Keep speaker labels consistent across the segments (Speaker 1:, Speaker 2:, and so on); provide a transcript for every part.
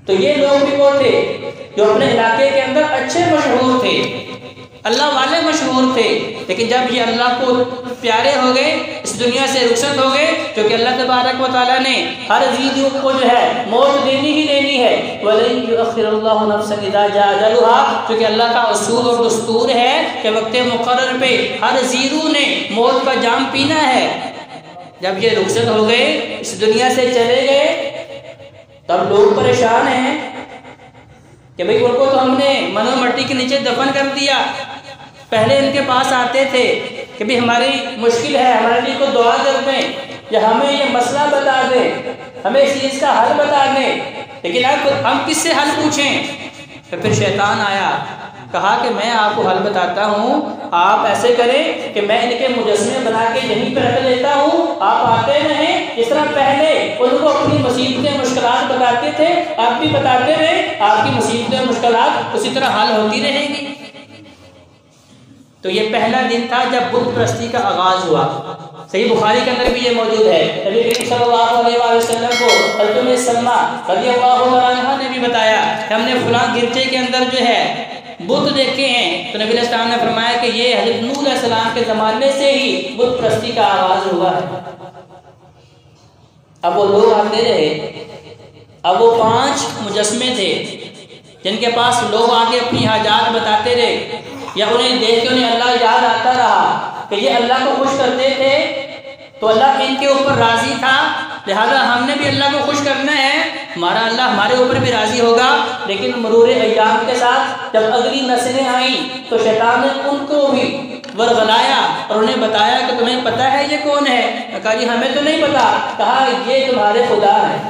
Speaker 1: तो ये लोग भी वो थे जो अपने इलाके के अंदर अच्छे मशहूर थे, अल्लाह वाले मशहूर थे, लेकिन जब ये अल्लाह को प्यारे हो गए, इस दुनिया से रुखसत हो गए, क्योंकि अल्लाह तबारक व तआला ने हर ज़ी को जो है मौत देनी ही देनी है, वलन युअख्खिरुल्लाहु नफ्सन इज़ा जाअ अजलुहा, क्योंकि अल्लाह का उसूल और दस्तूर है कि वक्त मुकर्रर पे हर ज़ी ने मौत का जाम पीना है। जब ये रुखसत हो गए, इस दुनिया से चले गए, तब लोग परेशान हैं कि भाई उनको तो हमने मनो मट्टी के नीचे दफन कर दिया। पहले इनके पास आते थे कि भाई हमारी मुश्किल है, हमारे लिए को दुआ कर दें या हमें ये मसला बता दें, हमें इस चीज़ का हल बता दें, लेकिन अब हम किससे हल पूछें? तो फिर शैतान आया, कहा कि मैं आपको हल बताता हूँ, आप ऐसे करें कि मैं इनके मुजस्मे बना के यहीं पर रख लेता हूँ, आप आते रहें। इस तरह पहले उनको अपनी मुसीबतें मुश्किलात बताते थे, आप भी बताते रहे, आपकी मुसीबतें मुश्किलात उसी तरह हल होती रहेंगी। तो ये पहला दिन था जब बुत परस्ती का आगाज़ हुआ। सही बुखारी के अंदर भी ये मौजूद है। नबी करीम सल्लल्लाहु अलैहि वसल्लम को हज़रत उम्मे सलमा रज़ियल्लाहु अन्हा ने भी बताया कि हमने फलां गिरजे के अंदर जो है बुत देखे हैं। तो नबी अलैहि सलाम ने फरमाया कि ये हज़रत नूह अलैहि सलाम के ज़माने से ही बुत परस्ती का आगाज़ हुआ है। अब वो लोग आते रहे, अब वो 5 मुजस्मे थे जिनके पास लोग आके अपनी हाजात बताते रहे, या उन्हें देख के उन्हें अल्लाह याद आता रहा कि ये अल्लाह को खुश करते थे, तो अल्लाह इनके ऊपर राज़ी था, लिहाजा हमने भी अल्लाह को खुश करना है, हमारा अल्लाह हमारे ऊपर भी राज़ी होगा। लेकिन मरूर अय्याम के साथ जब अगली नस्लें आईं तो शैतान ने उनको भी वरगलाया और उन्हें बताया कि तुम्हें पता है ये कौन है? कहा जी हमें तो नहीं पता। कहा ये तुम्हारे खुदा हैं,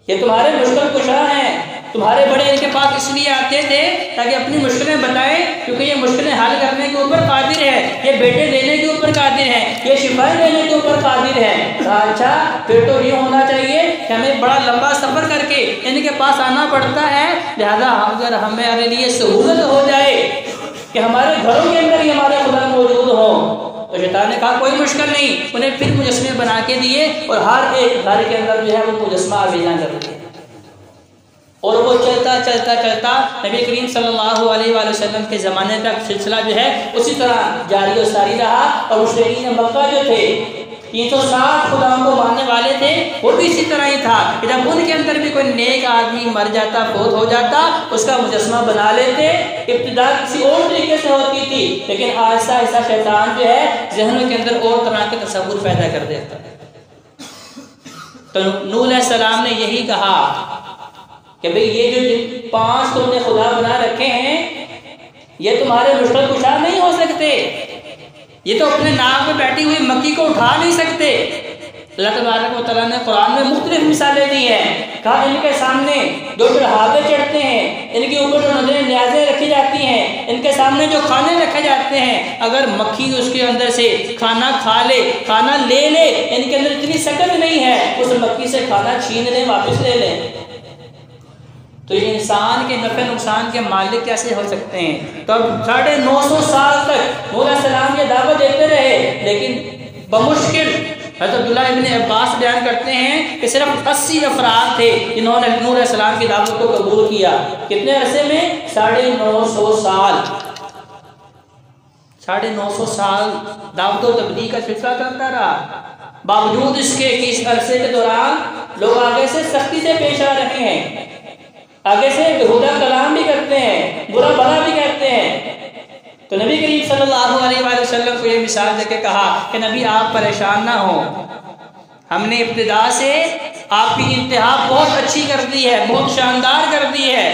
Speaker 1: ये तुम्हारे मुश्किल कुशा हैं, तुम्हारे बड़े इनके पास इसलिए आते थे ताकि अपनी मुश्किलें बताएं, क्योंकि ये मुश्किलें हल करने के ऊपर कादिर है, ये बेटे देने के ऊपर कादिर है, ये शिफाएं देने के ऊपर कादिर है। अच्छा फिर तो ये होना चाहिए कि हमें बड़ा लंबा सफ़र करके इनके पास आना पड़ता है, लिहाजा अगर हमारे लिए सहूलत हो जाए कि हमारे घरों के अंदर ही हमारे खुदा मौजूद हो। तो शैतान ने कहा कोई मुश्किल नहीं, उन्हें फिर मुजस्मे बना के दिए और हर एक घर के अंदर जो है वो मुजस्मा आवेज़ा कर दिया। और वो चलता चलता चलता नबी करीम सल्लल्लाहु अलैहि वसल्लम के ज़माने तक सिलसिला जो है उसी तरह जारी और सारी रहा। और मुशरिकीन मक्का जो थे 360 खुदाओं को मानने वाले थे, वो भी इसी तरह ही था कि जब उनके अंदर भी कोई नेक आदमी मर जाता, फौत हो जाता, उसका मुजस्मा बना लेते। इब्तिदा किसी और तरीके से होती थी, लेकिन आहिस्ता आहिस्ता शैतान जो है जहनों के अंदर और तरह के तसव्वुर पैदा कर देता। तो नूह अलैहिस्सलाम ने यही कहा कि भाई ये जो 5 तुमने खुदा बना रखे हैं, ये तुम्हारे मुश्किल कुशा नहीं हो सकते, ये तो अपने नाक में बैठी हुई मक्की को उठा नहीं सकते। अल्लाह तबारक व तआला ने कुरान में मुख्तलिफ मिसालें दी हैं। कहा इनके सामने जो चढ़ावे चढ़ते हैं, इनके ऊपर जो नजरें न्याज़ें रखी जाती हैं, इनके सामने जो खाने रखे जाते हैं, अगर मक्खी उसके अंदर से खाना खा ले, खाना ले ले, इनके अंदर इतनी सकत नहीं है उस मक्खी से खाना छीन लें, वापस ले लें। तो ये इंसान के नफ़े नुकसान के मालिक कैसे हो सकते हैं? तो अब 950 साल तक नूह अलैहिस्सलाम ये दावत देते रहे, लेकिन बमुश्किल हज़रत अब्दुल्ला इब्न अब्बास बयान करते हैं कि सिर्फ 80 अफराद थे जिन्होंने नूह अलैहिस्सलाम की दावत को कबूल किया। कितने अरसे में? 950 साल। 950 साल दावत व तबलीग का सिलसिला चलता रहा। बावजूद इसके कि इस अरसे के दौरान लोग आगे से सख्ती से पेश आ रहे हैं, आगे से बेहुदा कलाम भी करते हैं, बुरा भला भी कहते हैं। तो नबी करीम सल्लल्लाहु अलैहि वसल्लम को ये मिसाल देके कहा कि नबी आप परेशान ना हो, हमने इब्तिदा से आपकी इंतहा बहुत अच्छी कर दी है, बहुत शानदार कर दी है।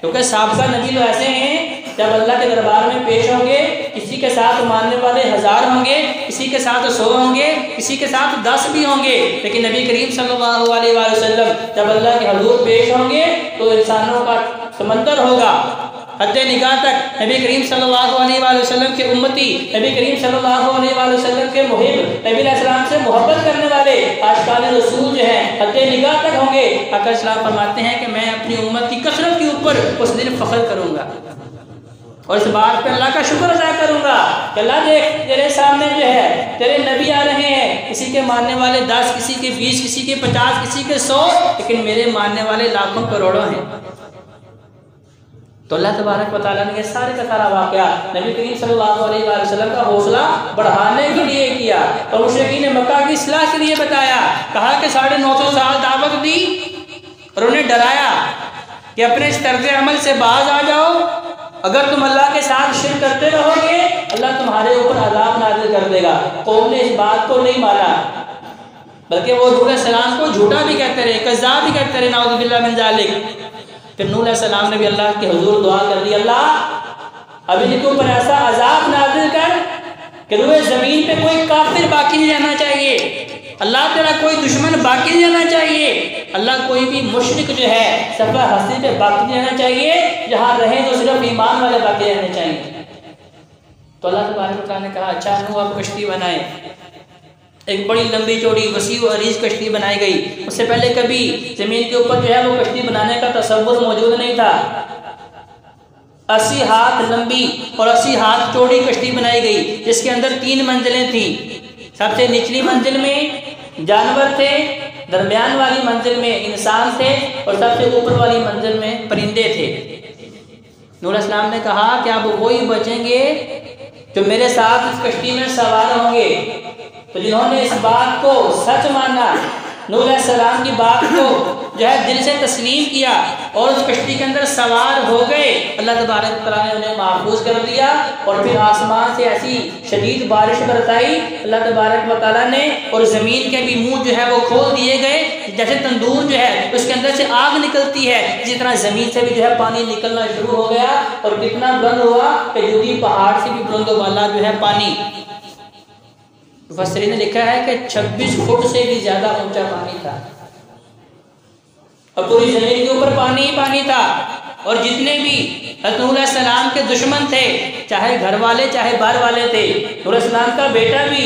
Speaker 1: क्योंकि साबिक़ा नबी तो ऐसे हैं जब अल्लाह के दरबार में पेश होंगे, किसी के साथ मानने वाले 1000 होंगे, किसी के साथ 100 होंगे, किसी के साथ 10 भी होंगे, लेकिन नबी करीम सल्लल्लाहु अलैहि वसल्लम जब अल्लाह के हुजूर पेश होंगे तो इंसानों का समंदर होगा हद्दे निगाह तक। नबी करीम सल्लल्लाहु अलैहि वसल्लम के उम्मती, नबी करीम सल्लल्लाहु अलैहि वसल्लम के मुहिब, नबी अलैहिस्सलाम से मोहब्बत करने वाले आशिकान रसूल जो हैं हद्दे निगाह तक होंगे। आका सल्लल्लाहु फरमाते हैं कि मैं अपनी उम्मत की कसरत के ऊपर उस दिन फख्र करूँगा। और इस बात पे अल्लाह का शुक्र अदा करूंगा कि अल्लाह देख तेरे सामने जो है तेरे नबी आ रहे हैं, किसी के मानने वाले 10, किसी के 20, किसी के 50, किसी के 100, लेकिन मेरे मानने वाले लाखों करोड़ों हैं। तो अल्लाह तबारक व तआला ने सारे का सारा वाक़या नबी करीम सल्लल्लाहु अलैहि वसल्लम का हौसला बढ़ाने के लिए किया और मुशरिकीन मक्का की इस्लाह के लिए बताया। कहा कि 950 साल दावत दी और उन्हें डराया कि अपने इस तर्ज अमल से बाज आ जाओ, अगर तुम अल्लाह के साथ शिर्क करते रहोगे अल्लाह तुम्हारे ऊपर अज़ाब नाज़िल कर देगा। कौम ने इस बात को नहीं माना, बल्कि वो नूह अलैहिस्सलाम को झूठा भी कहते रहे, कज़्ज़ाब भी कहते रहे, नाऊज़ु बिल्लाहि मिन ज़ालिक। फिर नूह अलैहिस्सलाम ने भी अल्लाह के हुज़ूर दुआ कर दी, अल्लाह अब इनके ऊपर ऐसा अज़ाब नाज़िल कर कि रूए ज़मीन पे कोई काफिर बाकी नहीं रहना चाहिए, अल्लाह तेरा कोई दुश्मन बाकी नहीं रहना चाहिए, अल्लाह कोई भी मुशरिक जो है सफ़ा हस्ती पे बाकी नहीं रहना चाहिए, जहाँ रहे तो सिर्फ ईमान वाले बाकी रहने चाहिए। तो अल्लाह तबारक व तआला ने कहा अच्छा नूह अब कश्ती बनाए। एक बड़ी लंबी चौड़ी वसी व अरीज कश्ती बनाई गई। उससे पहले कभी ज़मीन के ऊपर जो है वो कश्ती बनाने का तसव्वुर मौजूद नहीं था। 80 हाथ लंबी और 80 हाथ चौड़ी कश्ती बनाई गई, जिसके अंदर 3 मंजिलें थी। सबसे निचली मंजिल में जानवर थे, दरमियान वाली मंजिल में इंसान थे और सबसे ऊपर वाली मंजिल में परिंदे थे। नूह अलैहिस्सलाम ने कहा कि अब वही बचेंगे जो मेरे साथ इस कश्ती में सवार होंगे। तो जिन्होंने इस बात को सच माना, नूह अलैहिस्सलाम की बात को जो है दिल से तस्लीम किया और उस कश्ती के अंदर सवार हो गए, अल्लाह तबारक व तआला ने उन्हें महफूज कर दिया। और फिर आसमान से ऐसी शदीद बारिश बरसाई अल्लाह तबारक व तआला ने, और ज़मीन के भी मुंह जो है वो खोल दिए गए। जैसे तंदूर जो है उसके अंदर से आग निकलती है, इसी तरह ज़मीन से भी जो है पानी निकलना शुरू हो गया। और कितना बुलंद हुआ कि यहूदी पहाड़ से भी बुलंद वाला जो है पानी। मुफस्सिरीन ने लिखा है कि 26 फुट से भी ज्यादा ऊंचा पानी था और पूरी जमीन के ऊपर पानी ही पानी था। और जितने भी हज़रत नूह अलैहिस्सलाम के दुश्मन थे, चाहे घर वाले चाहे बाहर वाले थे, नूह अलैहिस्सलाम का बेटा भी,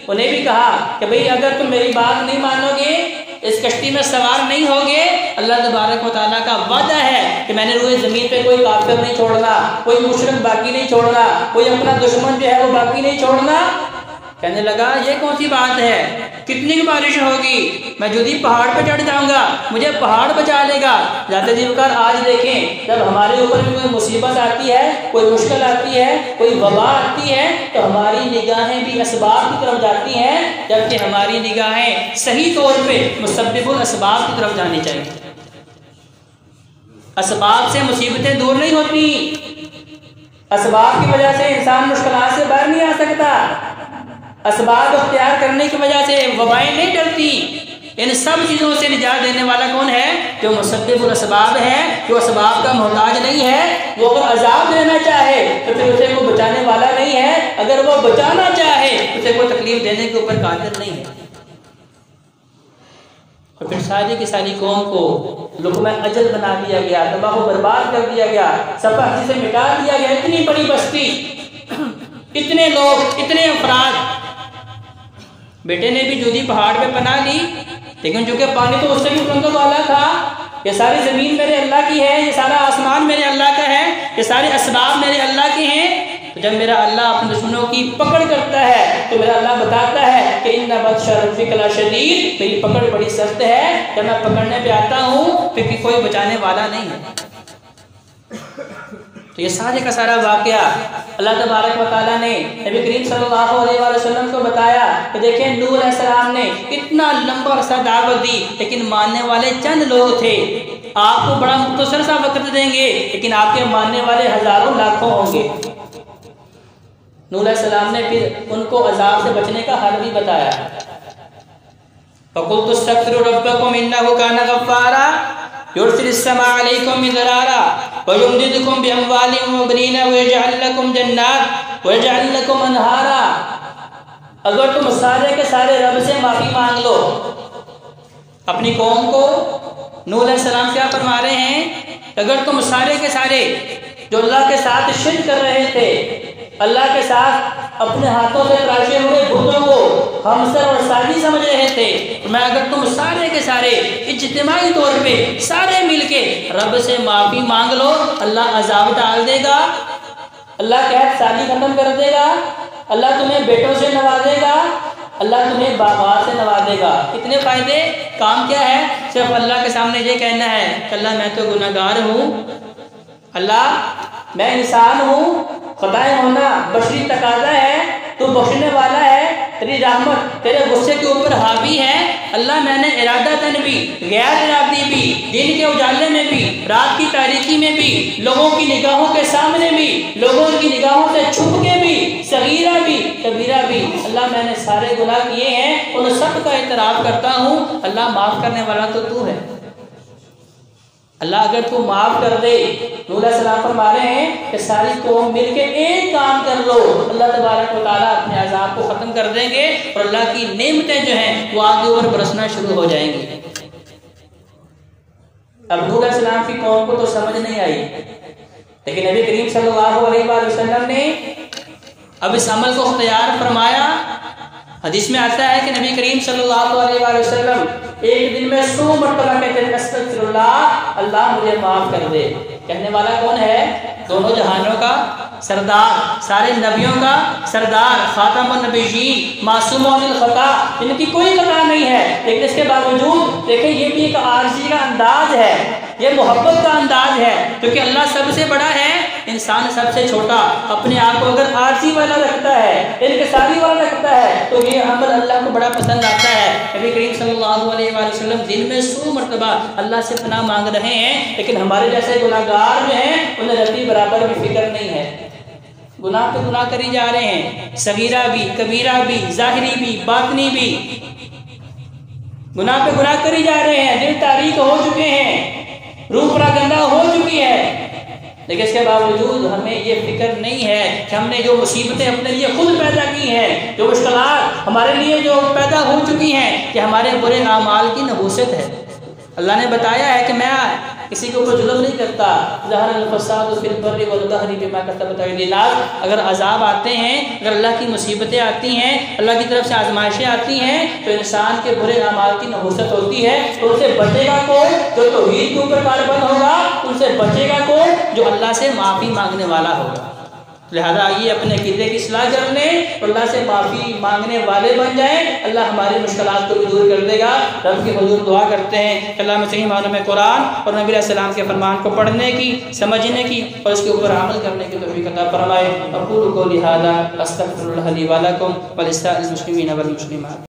Speaker 1: उन्हें भी कहा कि भाई अगर तुम मेरी बात नहीं मानोगे, इस कश्ती में सवार नहीं होगे, अल्लाह तबारक व तआला का वादा है कि मैंने रूए ज़मीन पे कोई काफिर नहीं छोड़ना, कोई मुशरिक बाकी नहीं छोड़ना, कोई अपना दुश्मन जो है वो बाकी नहीं छोड़ना। कहने लगा ये कौन सी बात है, कितनी की बारिश होगी, मैं जुदी पहाड़ पर चढ़ जाऊंगा, मुझे पहाड़ बचा लेगा। ज़ाते ज़िक्र आज देखें, जब हमारे ऊपर भी कोई मुसीबत आती है, कोई मुश्किल आती है, कोई वबा आती है, तो हमारी निगाहें भी असबाब की तरफ जाती हैं, जबकि हमारी निगाहें सही तौर पे मुसब्बिबुल असबाब की तरफ जानी चाहिए। असबाब से मुसीबतें दूर नहीं होती, असबाब की वजह से इंसान मुश्किलात से बाहर नहीं आ सकता, असबाब अख्तियार करने की वजह से वबाएं नहीं डरती। इन सब चीज़ों से निजात देने वाला कौन है? जो मुसब्बिबुल असबाब है, जो असबाब का मोहताज नहीं है। वो अगर अजाब देना चाहे तो फिर उसे कोई बचाने वाला नहीं है, अगर वो बचाना चाहे तो उसे कोई तकलीफ देने के ऊपर कादिर नहीं है। और फिर सारी की सारी कौम को लुक़्मा अजल बना दिया गया, तबाह व बर्बाद कर दिया गया, सफ़ा से मिटा दिया गया। इतनी बड़ी बस्ती, इतने लोग, इतने अफराद। बेटे ने भी जूदी पहाड़ पे पनाह ली, लेकिन चूंकि पानी तो उससे भी बुलंद वाला था। ये सारी ज़मीन मेरे अल्लाह की है, ये सारा आसमान मेरे अल्लाह का है, ये सारे असबाब मेरे अल्लाह के हैं। तो जब मेरा अल्लाह अपने दुश्मनों की पकड़ करता है तो मेरा अल्लाह बताता है कि इन्ना बत्शा रब्बिका लशदीद, मेरी पकड़ बड़ी सख्त है। जब मैं पकड़ने पे आता हूँ फिर कोई बचाने वाला नहीं है। तो ये सारे का सारा वाक़या अल्लाह तबारक व तआला ने नबी करीम सल्लल्लाहु अलैहि वसल्लम को बताया कि देखें नूह अलैहिस्सलाम ने इतना लंबा अरसा दावत दी, लेकिन मानने वाले चंद लोग थे। आपको बड़ा मुख्तसर सा वक्त देंगे, लेकिन आपके मानने वाले हज़ारों लाखों होंगे। नूह अलैहिस्सलाम ने फिर उनको अज़ाब से बचने का हल भी बताया। फ़क़ुल्तु इस्तग़फ़िरू रब्बकुम इन्नहु काना गफ़्फ़ारा युरसिलिस समा अलैकुम मिदरारा व युमदिदकुम बिअमवालिन व बनीना व यजअल लकुम जन्नात व यजअल लकुम अनहारा। अगर तुम सारे के सारे रब से माफ़ी मांग लो, अपनी कौम को नूह अलैहिस्सलाम क्या फरमा रहे हैं, अगर तुम सारे के सारे जो अल्लाह के साथ शिर्क कर रहे थे, अल्लाह के साथ अपने हाथों से तराशे हुए बुतों को हमसर और साजी समझ रहे थे, मैं अगर तुम सारे के सारे इज्तिमाई तौर पे सारे मिलके रब से माफ़ी मांग लो, अल्लाह अज़ाब डाल देगा। अल्लाह कहत शादी खत्म कर देगा, अल्लाह तुम्हें बेटों से नवाजेगा, अल्लाह तुम्हें बागात से नवाजेगा। कितने फ़ायदे, काम क्या है, सिर्फ अल्लाह के सामने ये कहना है कि अल्लाह मैं तो गुनहगार हूँ, अल्लाह मैं इंसान हूँ, खुदाए होना बशरी तकाजा है, तू बख्शने वाला है, तेरी रहमत तेरे गुस्से के ऊपर हावी है। अल्लाह मैंने इरादतन भी, गैर इरादी भी, दिन के उजाले में भी, रात की तारीकी में भी, लोगों की निगाहों के सामने भी, लोगों की निगाहों से छुप के भी, सगीरा भी कबीरा भी, अल्लाह मैंने सारे गुनाह किए हैं, उन सब का इतराफ़ करता हूँ। अल्लाह माफ़ करने वाला तो तू है। अल्लाह अगर तू माफ़ कर दे, नूह अलैहिस्सलाम फरमा रहे हैं कि सारी कौम मिल के एक काम कर लो, अल्लाह तबारक व तआला अपने अज़ाब को ख़त्म कर देंगे और अल्लाह की नेमतें जो हैं वो आगे ऊपर बरसना शुरू हो जाएंगी। अब नूह अलैहिस्सलाम की कौम को तो समझ नहीं आई, लेकिन नबी करीम सल्लल्लाहु अलैहि वसल्लम ने अब इस अमल को इख्तियार फरमाया। हदीस में आता है कि नबी करीम सल्लल्लाहु अलैहि वसल्लम एक दिन में 100 मरतबा कहते हैं अस्तगफिरुल्लाह, अल्लाह मुझे माफ़ कर दे। कहने वाला कौन है, दोनों जहानों का सरदार, सारे नबियों का सरदार, खातमुन नबिय्यीन, मासूमुल खता, इनकी कोई खता नहीं है, लेकिन इसके बावजूद देखिए ये भी एक आर्जी का अंदाज है, ये मोहब्बत का अंदाज है, क्योंकि अल्लाह सबसे बड़ा है, इंसान सबसे छोटा। अपने आप को अगर आर्जी वाला रखता है, इनकिसारी वाला रखता है, तो ये अमल अल्लाह को बड़ा पसंद आता है। नबी करीम सल्लल्लाहु अलैहि वसल्लम दिन में 100 मरतबा अल्लाह से पनाह मांग रहे हैं, लेकिन हमारे जैसे गुनाहगार जो हैं उन्हें रत्ती बराबर भी फिक्र नहीं है। गुनाह पे गुनाह करी जा रहे हैं, सगीरा भी, कबीरा भी, जाहिरी भी, बातनी भी, गुनाह पे गुनाह करी जा रहे हैं, दिल तारीक हो चुके हैं, रूह परागंदा हो चुकी है, लेकिन इसके बावजूद हमें ये फिक्र नहीं है कि हमने जो मुसीबतें अपने लिए खुद पैदा की हैं, जो मुश्किलात हमारे लिए जो पैदा हो चुकी हैं, कि हमारे बुरे आमाल की नहूसत है। अल्लाह ने बताया है कि मैं किसी के ऊपर जुल्म नहीं करता, ज़हरल फ़साद फ़िल बर्रि वल बहरि बिमा कसबत अयदीन नास। अगर अजाब आते हैं, अगर अल्लाह की मुसीबतें आती हैं, अल्लाह की तरफ से आजमाइशें आती हैं, तो इंसान के बुरे अमाल की नहूसत होती है। तो उनसे बचेगा कौन, जो तौहीद के ऊपर कारबंद होगा, उनसे बचेगा कौन, जो अल्लाह से माफ़ी मांगने वाला होगा। लिहाजा आइए अपने अक़ीदे की इस्लाह कर लें, अल्लाह से माफ़ी मांगने वाले बन जाएं, अल्लाह हमारे मुश्किलात को भी दूर कर देगा। रब की हुजूर दुआ करते हैं कि अल्लाह में सही मानों में कुरान और नबी अलैहिस्सलाम के फरमान को पढ़ने की, समझने की और उसके ऊपर अमल करने की तौफीक अता फरमाए। अक़ूलु क़ौली हाज़ा अस्तग़फ़िरुल्लाह ली व लकुम व लिसाइरिल मुस्लिमीन वल मुस्लिमात।